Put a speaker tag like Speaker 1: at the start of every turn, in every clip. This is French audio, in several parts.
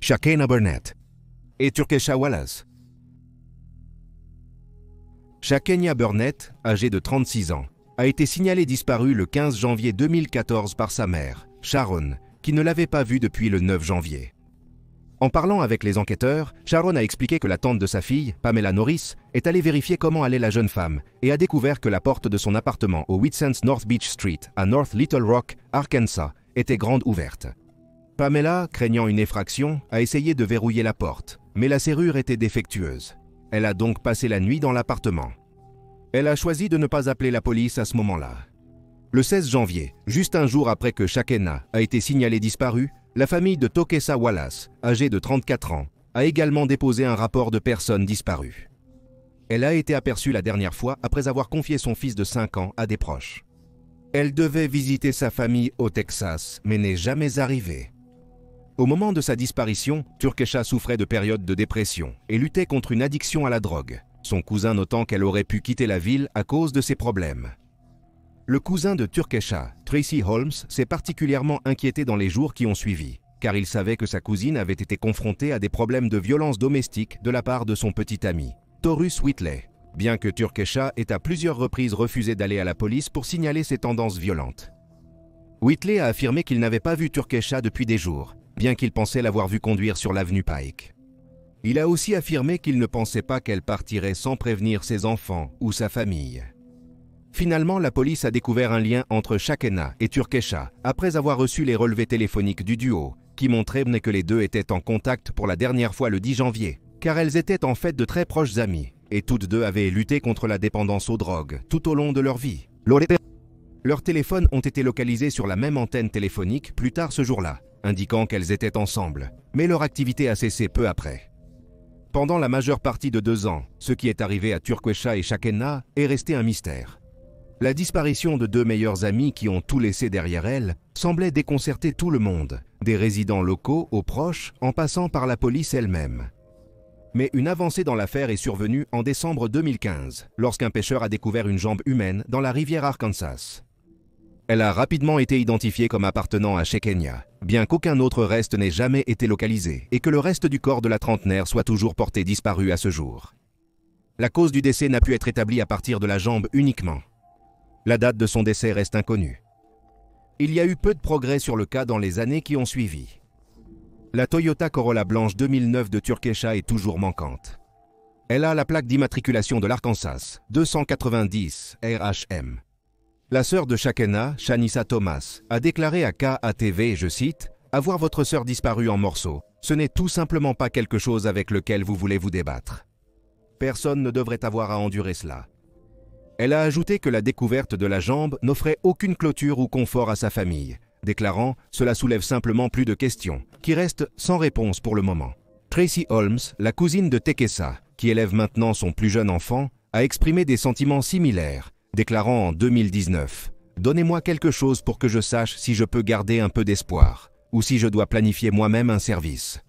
Speaker 1: Shakena Burnett et Turkesha Wallace. Shakena Burnett, âgée de 36 ans, a été signalée disparue le 15 janvier 2014 par sa mère, Sharon, qui ne l'avait pas vue depuis le 9 janvier. En parlant avec les enquêteurs, Sharon a expliqué que la tante de sa fille, Pamela Norris, est allée vérifier comment allait la jeune femme et a découvert que la porte de son appartement au 800 North Beach Street, à North Little Rock, Arkansas, était grande ouverte. Pamela, craignant une effraction, a essayé de verrouiller la porte, mais la serrure était défectueuse. Elle a donc passé la nuit dans l'appartement. Elle a choisi de ne pas appeler la police à ce moment-là. Le 16 janvier, juste un jour après que Shakena a été signalée disparue, la famille de Turkesha Wallace, âgée de 34 ans, a également déposé un rapport de personnes disparues. Elle a été aperçue la dernière fois après avoir confié son fils de 5 ans à des proches. Elle devait visiter sa famille au Texas, mais n'est jamais arrivée. Au moment de sa disparition, Turkesha souffrait de périodes de dépression et luttait contre une addiction à la drogue, son cousin notant qu'elle aurait pu quitter la ville à cause de ses problèmes. Le cousin de Turkesha, Tracy Holmes, s'est particulièrement inquiété dans les jours qui ont suivi, car il savait que sa cousine avait été confrontée à des problèmes de violence domestique de la part de son petit ami, Taurus Whitley, bien que Turkesha ait à plusieurs reprises refusé d'aller à la police pour signaler ses tendances violentes. Whitley a affirmé qu'il n'avait pas vu Turkesha depuis des jours, bien qu'il pensait l'avoir vue conduire sur l'avenue Pike. Il a aussi affirmé qu'il ne pensait pas qu'elle partirait sans prévenir ses enfants ou sa famille. Finalement, la police a découvert un lien entre Shakena et Turkesha après avoir reçu les relevés téléphoniques du duo, qui montraient que les deux étaient en contact pour la dernière fois le 10 janvier, car elles étaient en fait de très proches amies, et toutes deux avaient lutté contre la dépendance aux drogues tout au long de leur vie. Leurs téléphones ont été localisés sur la même antenne téléphonique plus tard ce jour-là, indiquant qu'elles étaient ensemble, mais leur activité a cessé peu après. Pendant la majeure partie de 2 ans, ce qui est arrivé à Turkesha et Shakena est resté un mystère. La disparition de 2 meilleures amies qui ont tout laissé derrière elles semblait déconcerter tout le monde, des résidents locaux aux proches, en passant par la police elle-même. Mais une avancée dans l'affaire est survenue en décembre 2015, lorsqu'un pêcheur a découvert une jambe humaine dans la rivière Arkansas. Elle a rapidement été identifiée comme appartenant à Shakena, bien qu'aucun autre reste n'ait jamais été localisé et que le reste du corps de la trentenaire soit toujours porté disparu à ce jour. La cause du décès n'a pu être établie à partir de la jambe uniquement. La date de son décès reste inconnue. Il y a eu peu de progrès sur le cas dans les années qui ont suivi. La Toyota Corolla blanche 2009 de Turkesha est toujours manquante. Elle a la plaque d'immatriculation de l'Arkansas, 290 RHM. La sœur de Shakena, Shanissa Thomas, a déclaré à KATV, je cite, « Avoir votre sœur disparue en morceaux, ce n'est tout simplement pas quelque chose avec lequel vous voulez vous débattre. Personne ne devrait avoir à endurer cela. » Elle a ajouté que la découverte de la jambe n'offrait aucune clôture ou confort à sa famille, déclarant « Cela soulève simplement plus de questions, qui restent sans réponse pour le moment ». Tracy Holmes, la cousine de Turkesha, qui élève maintenant son plus jeune enfant, a exprimé des sentiments similaires, déclarant en 2019 « Donnez-moi quelque chose pour que je sache si je peux garder un peu d'espoir, ou si je dois planifier moi-même un service. »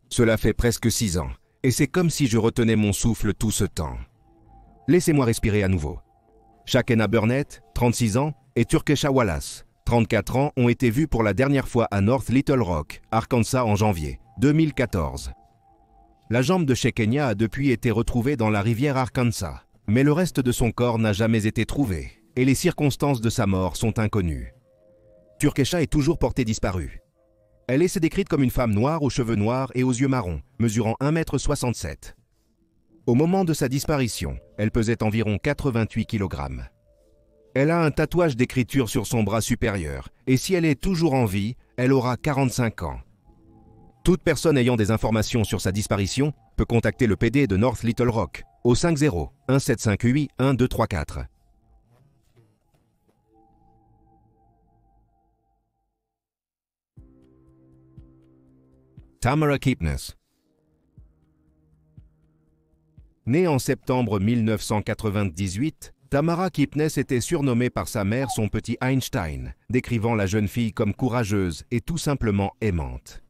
Speaker 1: Cela fait presque 6 ans, et c'est comme si je retenais mon souffle tout ce temps. Laissez-moi respirer à nouveau. Shakena Burnett, 36 ans, et Turkesha Wallace, 34 ans, ont été vus pour la dernière fois à North Little Rock, Arkansas en janvier 2014. La jambe de Shakena a depuis été retrouvée dans la rivière Arkansas, mais le reste de son corps n'a jamais été trouvé, et les circonstances de sa mort sont inconnues. Turkesha est toujours portée disparue. Elle est décrite comme une femme noire aux cheveux noirs et aux yeux marrons, mesurant 1,67 m. Au moment de sa disparition, elle pesait environ 88 kg. Elle a un tatouage d'écriture sur son bras supérieur, et si elle est toujours en vie, elle aura 45 ans. Toute personne ayant des informations sur sa disparition peut contacter le PD de North Little Rock au 50-1758-1234. Tamara Kipnis. Née en septembre 1998, Tamara Kipnis était surnommée par sa mère son petit Einstein, décrivant la jeune fille comme courageuse et tout simplement aimante.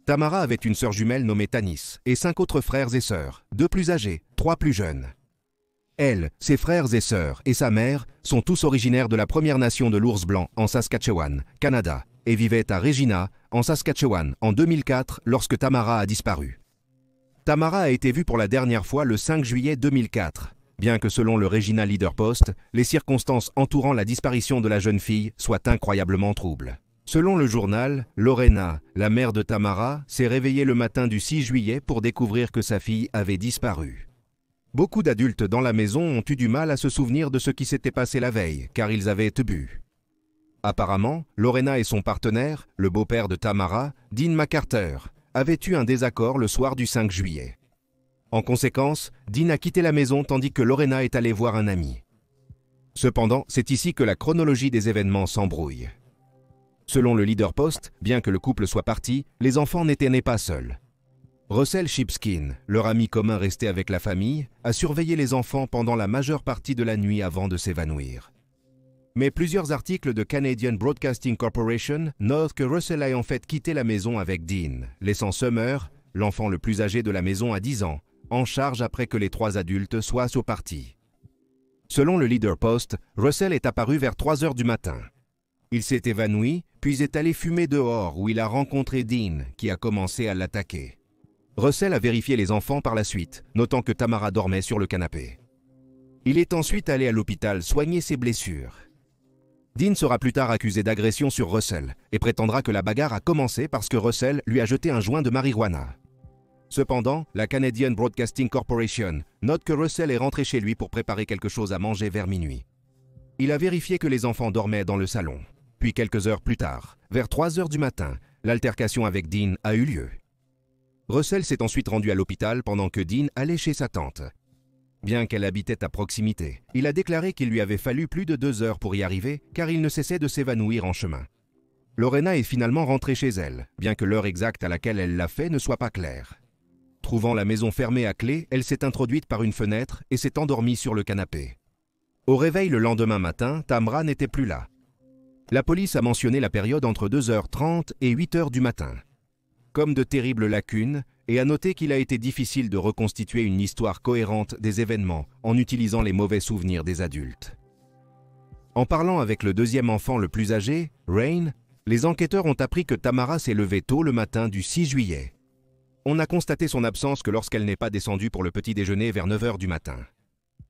Speaker 1: Tamara avait une sœur jumelle nommée Tanis et 5 autres frères et sœurs, 2 plus âgés, 3 plus jeunes. Elle, ses frères et sœurs et sa mère sont tous originaires de la Première Nation de l'Ours Blanc en Saskatchewan, Canada, et vivait à Regina, en Saskatchewan, en 2004 lorsque Tamara a disparu. Tamara a été vue pour la dernière fois le 5 juillet 2004, bien que selon le Regina Leader Post, les circonstances entourant la disparition de la jeune fille soient incroyablement troubles. Selon le journal, Lorena, la mère de Tamara, s'est réveillée le matin du 6 juillet pour découvrir que sa fille avait disparu. Beaucoup d'adultes dans la maison ont eu du mal à se souvenir de ce qui s'était passé la veille, car ils avaient bu. Apparemment, Lorena et son partenaire, le beau-père de Tamara, Dean McCarter, avaient eu un désaccord le soir du 5 juillet. En conséquence, Dean a quitté la maison tandis que Lorena est allée voir un ami. Cependant, c'est ici que la chronologie des événements s'embrouille. Selon le Leader Post, bien que le couple soit parti, les enfants n'étaient nés pas seuls. Russell Shipskin, leur ami commun resté avec la famille, a surveillé les enfants pendant la majeure partie de la nuit avant de s'évanouir. Mais plusieurs articles de Canadian Broadcasting Corporation notent que Russell a en fait quitté la maison avec Dean, laissant Summer, l'enfant le plus âgé de la maison à 10 ans, en charge après que les 3 adultes soient partis. Selon le Leader Post, Russell est apparu vers 3 heures du matin. Il s'est évanoui, puis est allé fumer dehors où il a rencontré Dean, qui a commencé à l'attaquer. Russell a vérifié les enfants par la suite, notant que Tamara dormait sur le canapé. Il est ensuite allé à l'hôpital soigner ses blessures. Dean sera plus tard accusé d'agression sur Russell et prétendra que la bagarre a commencé parce que Russell lui a jeté un joint de marijuana. Cependant, la Canadian Broadcasting Corporation note que Russell est rentré chez lui pour préparer quelque chose à manger vers minuit. Il a vérifié que les enfants dormaient dans le salon. Puis quelques heures plus tard, vers 3 heures du matin, l'altercation avec Dean a eu lieu. Russell s'est ensuite rendu à l'hôpital pendant que Dean allait chez sa tante. Bien qu'elle habitait à proximité, il a déclaré qu'il lui avait fallu plus de 2 heures pour y arriver, car il ne cessait de s'évanouir en chemin. Lorena est finalement rentrée chez elle, bien que l'heure exacte à laquelle elle l'a fait ne soit pas claire. Trouvant la maison fermée à clé, elle s'est introduite par une fenêtre et s'est endormie sur le canapé. Au réveil le lendemain matin, Tamara n'était plus là. La police a mentionné la période entre 2h30 et 8h du matin, comme de terribles lacunes, et a noté qu'il a été difficile de reconstituer une histoire cohérente des événements en utilisant les mauvais souvenirs des adultes. En parlant avec le deuxième enfant le plus âgé, Rain, les enquêteurs ont appris que Tamara s'est levée tôt le matin du 6 juillet. On a constaté son absence que lorsqu'elle n'est pas descendue pour le petit déjeuner vers 9h du matin.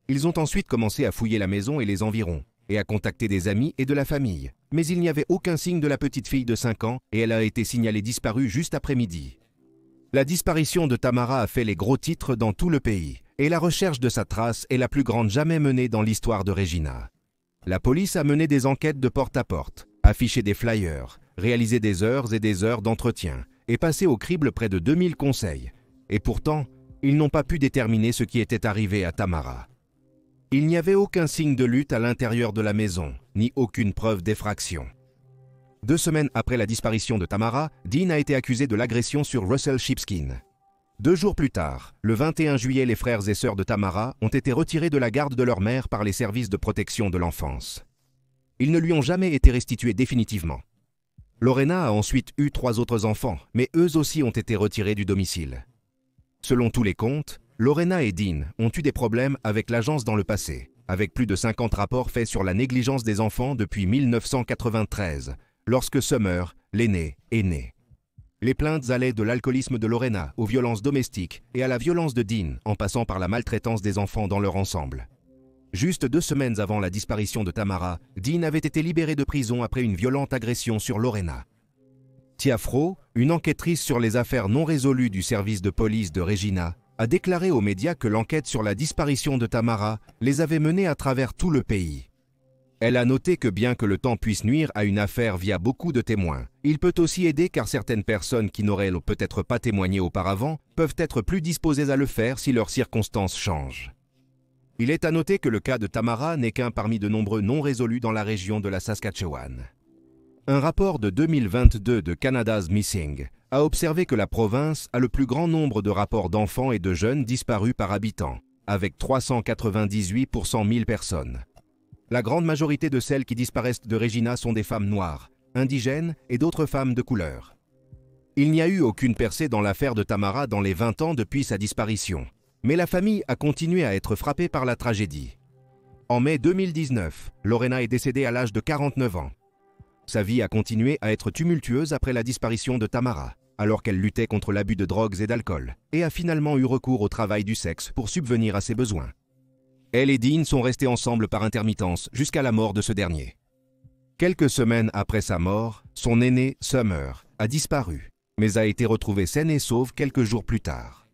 Speaker 1: Ils ont ensuite commencé à fouiller la maison et les environs, et à contacter des amis et de la famille. Mais il n'y avait aucun signe de la petite fille de 5 ans et elle a été signalée disparue juste après midi. La disparition de Tamara a fait les gros titres dans tout le pays et la recherche de sa trace est la plus grande jamais menée dans l'histoire de Regina. La police a mené des enquêtes de porte à porte, affiché des flyers, réalisé des heures et des heures d'entretien et passé au crible près de 2000 conseils. Et pourtant, ils n'ont pas pu déterminer ce qui était arrivé à Tamara. Il n'y avait aucun signe de lutte à l'intérieur de la maison, ni aucune preuve d'effraction. 2 semaines après la disparition de Tamara, Dean a été accusé de l'agression sur Russell Shipskin. 2 jours plus tard, le 21 juillet, les frères et sœurs de Tamara ont été retirés de la garde de leur mère par les services de protection de l'enfance. Ils ne lui ont jamais été restitués définitivement. Lorena a ensuite eu 3 autres enfants, mais eux aussi ont été retirés du domicile. Selon tous les comptes, Lorena et Dean ont eu des problèmes avec l'agence dans le passé, avec plus de 50 rapports faits sur la négligence des enfants depuis 1993, lorsque Summer, l'aîné, est né. Les plaintes allaient de l'alcoolisme de Lorena aux violences domestiques et à la violence de Dean, en passant par la maltraitance des enfants dans leur ensemble. Juste 2 semaines avant la disparition de Tamara, Dean avait été libéré de prison après une violente agression sur Lorena. Tia Fro, une enquêtrice sur les affaires non résolues du service de police de Regina, a déclaré aux médias que l'enquête sur la disparition de Tamara les avait menés à travers tout le pays. Elle a noté que bien que le temps puisse nuire à une affaire via beaucoup de témoins, il peut aussi aider car certaines personnes qui n'auraient peut-être pas témoigné auparavant peuvent être plus disposées à le faire si leurs circonstances changent. Il est à noter que le cas de Tamara n'est qu'un parmi de nombreux non résolus dans la région de la Saskatchewan. Un rapport de 2022 de Canada's Missing a observé que la province a le plus grand nombre de rapports d'enfants et de jeunes disparus par habitant, avec 398 pour 100 000 personnes. La grande majorité de celles qui disparaissent de Regina sont des femmes noires, indigènes et d'autres femmes de couleur. Il n'y a eu aucune percée dans l'affaire de Tamara dans les 20 ans depuis sa disparition, mais la famille a continué à être frappée par la tragédie. En mai 2019, Lorena est décédée à l'âge de 49 ans. Sa vie a continué à être tumultueuse après la disparition de Tamara, alors qu'elle luttait contre l'abus de drogues et d'alcool, et a finalement eu recours au travail du sexe pour subvenir à ses besoins. Elle et Dean sont restés ensemble par intermittence jusqu'à la mort de ce dernier. Quelques semaines après sa mort, son aîné, Summer, a disparu, mais a été retrouvé saine et sauve quelques jours plus tard.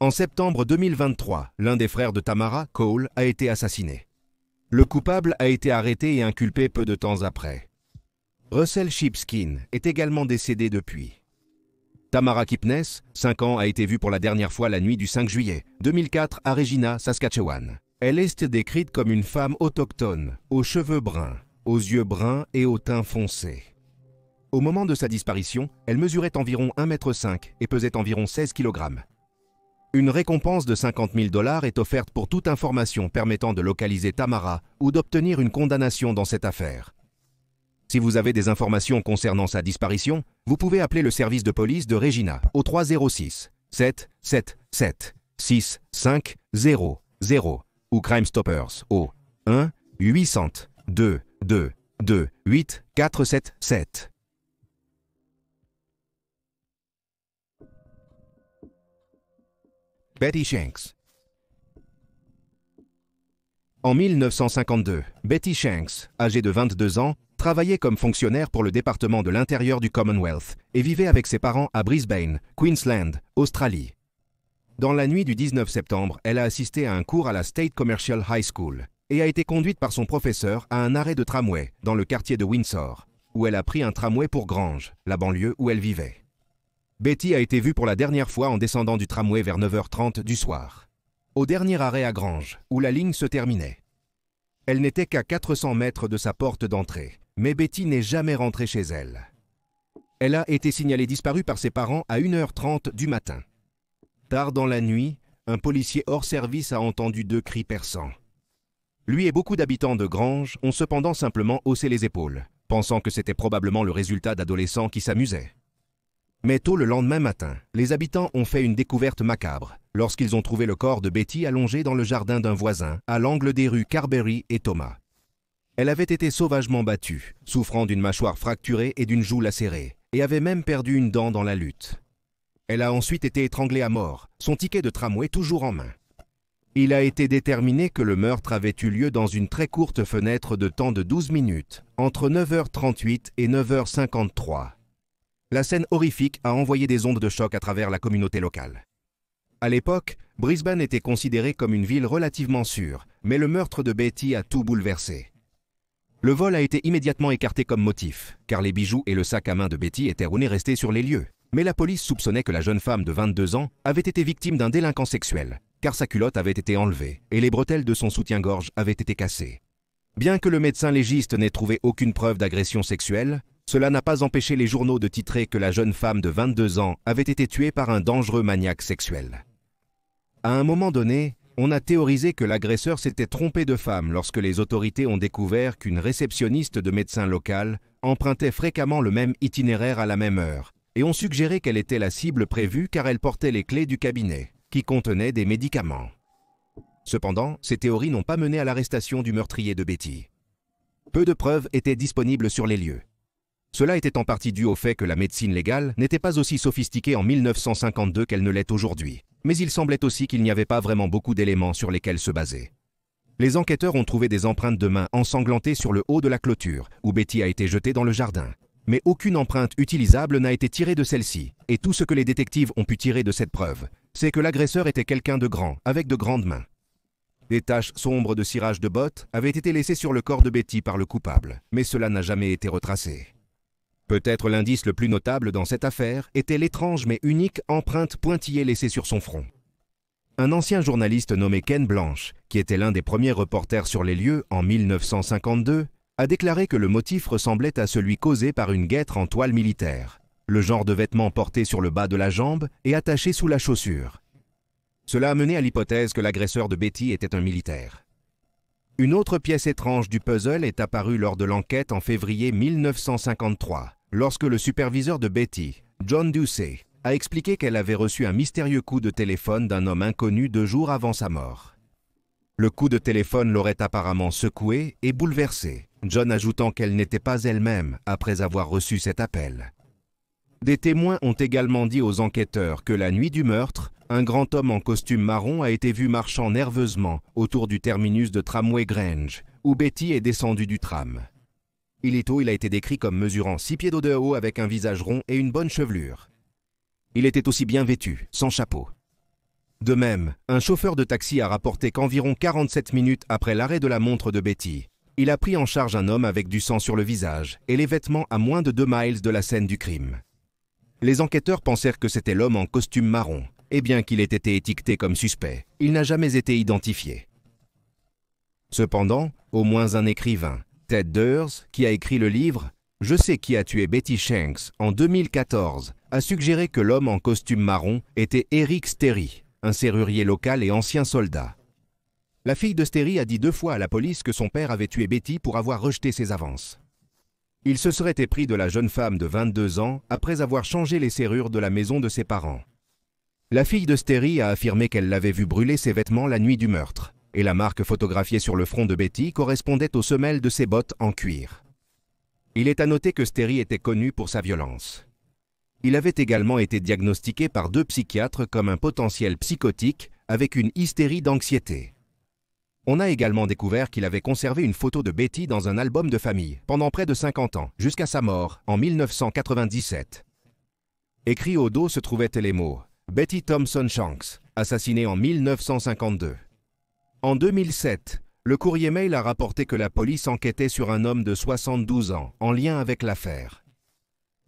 Speaker 1: En septembre 2023, l'un des frères de Tamara, Cole, a été assassiné. Le coupable a été arrêté et inculpé peu de temps après. Russell Sheepskin est également décédé depuis. Tamara Kipnes, 5 ans, a été vue pour la dernière fois la nuit du 5 juillet 2004 à Regina, Saskatchewan. Elle est décrite comme une femme autochtone, aux cheveux bruns, aux yeux bruns et au teint foncé. Au moment de sa disparition, elle mesurait environ 1,5 m et pesait environ 16 kg. Une récompense de 50 000 $ est offerte pour toute information permettant de localiser Tamara ou d'obtenir une condamnation dans cette affaire. Si vous avez des informations concernant sa disparition, vous pouvez appeler le service de police de Regina au 306 777 6500 ou Crime Stoppers au 1 800 222 8477. Betty Shanks. En 1952, Betty Shanks, âgée de 22 ans, travaillait comme fonctionnaire pour le département de l'intérieur du Commonwealth et vivait avec ses parents à Brisbane, Queensland, Australie. Dans la nuit du 19 septembre, elle a assisté à un cours à la State Commercial High School et a été conduite par son professeur à un arrêt de tramway dans le quartier de Windsor, où elle a pris un tramway pour Grange, la banlieue où elle vivait. Betty a été vue pour la dernière fois en descendant du tramway vers 9h30 du soir, au dernier arrêt à Grange, où la ligne se terminait. Elle n'était qu'à 400 mètres de sa porte d'entrée, mais Betty n'est jamais rentrée chez elle. Elle a été signalée disparue par ses parents à 1h30 du matin. Tard dans la nuit, un policier hors service a entendu 2 cris perçants. Lui et beaucoup d'habitants de Grange ont cependant simplement haussé les épaules, pensant que c'était probablement le résultat d'adolescents qui s'amusaient. Mais tôt le lendemain matin, les habitants ont fait une découverte macabre lorsqu'ils ont trouvé le corps de Betty allongé dans le jardin d'un voisin, à l'angle des rues Carberry et Thomas. Elle avait été sauvagement battue, souffrant d'une mâchoire fracturée et d'une joue lacérée, et avait même perdu une dent dans la lutte. Elle a ensuite été étranglée à mort, son ticket de tramway toujours en main. Il a été déterminé que le meurtre avait eu lieu dans une très courte fenêtre de temps de 12 minutes, entre 9h38 et 9h53. La scène horrifique a envoyé des ondes de choc à travers la communauté locale. À l'époque, Brisbane était considérée comme une ville relativement sûre, mais le meurtre de Betty a tout bouleversé. Le vol a été immédiatement écarté comme motif, car les bijoux et le sac à main de Betty étaient restés sur les lieux. Mais la police soupçonnait que la jeune femme de 22 ans avait été victime d'un délinquant sexuel, car sa culotte avait été enlevée et les bretelles de son soutien-gorge avaient été cassées. Bien que le médecin légiste n'ait trouvé aucune preuve d'agression sexuelle, cela n'a pas empêché les journaux de titrer que la jeune femme de 22 ans avait été tuée par un dangereux maniaque sexuel. À un moment donné, on a théorisé que l'agresseur s'était trompé de femme lorsque les autorités ont découvert qu'une réceptionniste de médecin local empruntait fréquemment le même itinéraire à la même heure, et ont suggéré qu'elle était la cible prévue car elle portait les clés du cabinet, qui contenait des médicaments. Cependant, ces théories n'ont pas mené à l'arrestation du meurtrier de Betty. Peu de preuves étaient disponibles sur les lieux. Cela était en partie dû au fait que la médecine légale n'était pas aussi sophistiquée en 1952 qu'elle ne l'est aujourd'hui, mais il semblait aussi qu'il n'y avait pas vraiment beaucoup d'éléments sur lesquels se baser. Les enquêteurs ont trouvé des empreintes de mains ensanglantées sur le haut de la clôture, où Betty a été jetée dans le jardin. Mais aucune empreinte utilisable n'a été tirée de celle-ci, et tout ce que les détectives ont pu tirer de cette preuve, c'est que l'agresseur était quelqu'un de grand, avec de grandes mains. Des taches sombres de cirage de bottes avaient été laissées sur le corps de Betty par le coupable, mais cela n'a jamais été retracé. Peut-être l'indice le plus notable dans cette affaire était l'étrange mais unique empreinte pointillée laissée sur son front. Un ancien journaliste nommé Ken Blanche, qui était l'un des premiers reporters sur les lieux en 1952, a déclaré que le motif ressemblait à celui causé par une guêtre en toile militaire, le genre de vêtement porté sur le bas de la jambe et attaché sous la chaussure. Cela a mené à l'hypothèse que l'agresseur de Betty était un militaire. Une autre pièce étrange du puzzle est apparue lors de l'enquête en février 1953, lorsque le superviseur de Betty, John Ducey, a expliqué qu'elle avait reçu un mystérieux coup de téléphone d'un homme inconnu 2 jours avant sa mort. Le coup de téléphone l'aurait apparemment secouée et bouleversée, John ajoutant qu'elle n'était pas elle-même après avoir reçu cet appel. Des témoins ont également dit aux enquêteurs que la nuit du meurtre, un grand homme en costume marron a été vu marchant nerveusement autour du terminus de Tramway Grange, où Betty est descendue du tram. Il a été décrit comme mesurant 6 pieds de haut avec un visage rond et une bonne chevelure. Il était aussi bien vêtu, sans chapeau. De même, un chauffeur de taxi a rapporté qu'environ 47 minutes après l'arrêt de la montre de Betty, il a pris en charge un homme avec du sang sur le visage et les vêtements à moins de 2 miles de la scène du crime. Les enquêteurs pensèrent que c'était l'homme en costume marron, et bien qu'il ait été étiqueté comme suspect, il n'a jamais été identifié. Cependant, au moins un écrivain, Ted Durs, qui a écrit le livre « Je sais qui a tué Betty Shanks » en 2014, a suggéré que l'homme en costume marron était Eric Sterry, un serrurier local et ancien soldat. La fille de Sterry a dit 2 fois à la police que son père avait tué Betty pour avoir rejeté ses avances. Il se serait épris de la jeune femme de 22 ans après avoir changé les serrures de la maison de ses parents. La fille de Sterry a affirmé qu'elle l'avait vu brûler ses vêtements la nuit du meurtre, et la marque photographiée sur le front de Betty correspondait aux semelles de ses bottes en cuir. Il est à noter que Sterry était connu pour sa violence. Il avait également été diagnostiqué par 2 psychiatres comme un potentiel psychotique avec une hystérie d'anxiété. On a également découvert qu'il avait conservé une photo de Betty dans un album de famille pendant près de 50 ans, jusqu'à sa mort en 1997. Écrit au dos se trouvaient les mots « Betty Thompson Shanks, assassinée en 1952 ». En 2007, le Courrier Mail a rapporté que la police enquêtait sur un homme de 72 ans en lien avec l'affaire.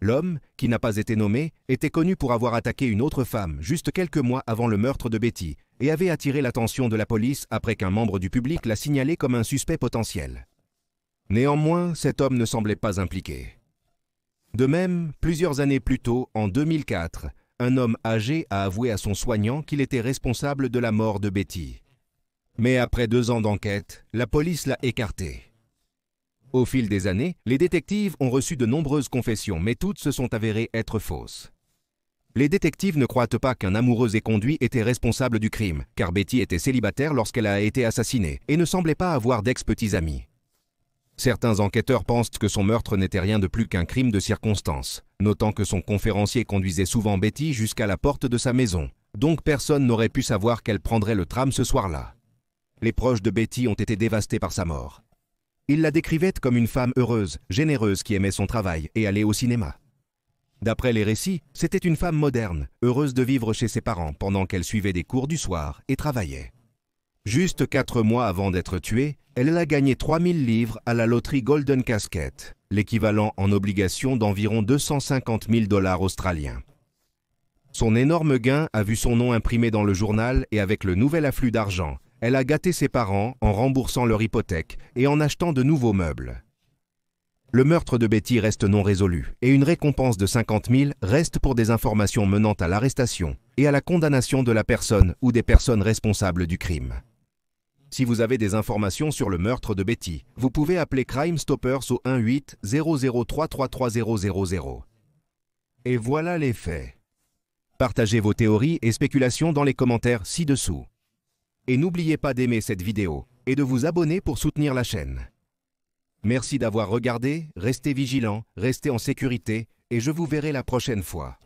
Speaker 1: L'homme, qui n'a pas été nommé, était connu pour avoir attaqué une autre femme juste quelques mois avant le meurtre de Betty et avait attiré l'attention de la police après qu'un membre du public l'a signalé comme un suspect potentiel. Néanmoins, cet homme ne semblait pas impliqué. De même, plusieurs années plus tôt, en 2004, un homme âgé a avoué à son soignant qu'il était responsable de la mort de Betty. Mais après 2 ans d'enquête, la police l'a écarté. Au fil des années, les détectives ont reçu de nombreuses confessions, mais toutes se sont avérées être fausses. Les détectives ne croient pas qu'un amoureux éconduit était responsable du crime, car Betty était célibataire lorsqu'elle a été assassinée et ne semblait pas avoir d'ex-petits amis. Certains enquêteurs pensent que son meurtre n'était rien de plus qu'un crime de circonstance, notant que son conférencier conduisait souvent Betty jusqu'à la porte de sa maison, donc personne n'aurait pu savoir qu'elle prendrait le tram ce soir-là. Les proches de Betty ont été dévastés par sa mort. Ils la décrivaient comme une femme heureuse, généreuse qui aimait son travail et allait au cinéma. D'après les récits, c'était une femme moderne, heureuse de vivre chez ses parents pendant qu'elle suivait des cours du soir et travaillait. Juste 4 mois avant d'être tuée, elle a gagné 3000 livres à la loterie Golden Casket, l'équivalent en obligations d'environ 250 000 $ australiens. Son énorme gain a vu son nom imprimé dans le journal et avec le nouvel afflux d'argent, elle a gâté ses parents en remboursant leur hypothèque et en achetant de nouveaux meubles. Le meurtre de Betty reste non résolu et une récompense de 50 000 reste pour des informations menant à l'arrestation et à la condamnation de la personne ou des personnes responsables du crime. Si vous avez des informations sur le meurtre de Betty, vous pouvez appeler Crime Stoppers au 1-800-333-0000. Et voilà les faits. Partagez vos théories et spéculations dans les commentaires ci-dessous. Et n'oubliez pas d'aimer cette vidéo et de vous abonner pour soutenir la chaîne. Merci d'avoir regardé, restez vigilants, restez en sécurité et je vous verrai la prochaine fois.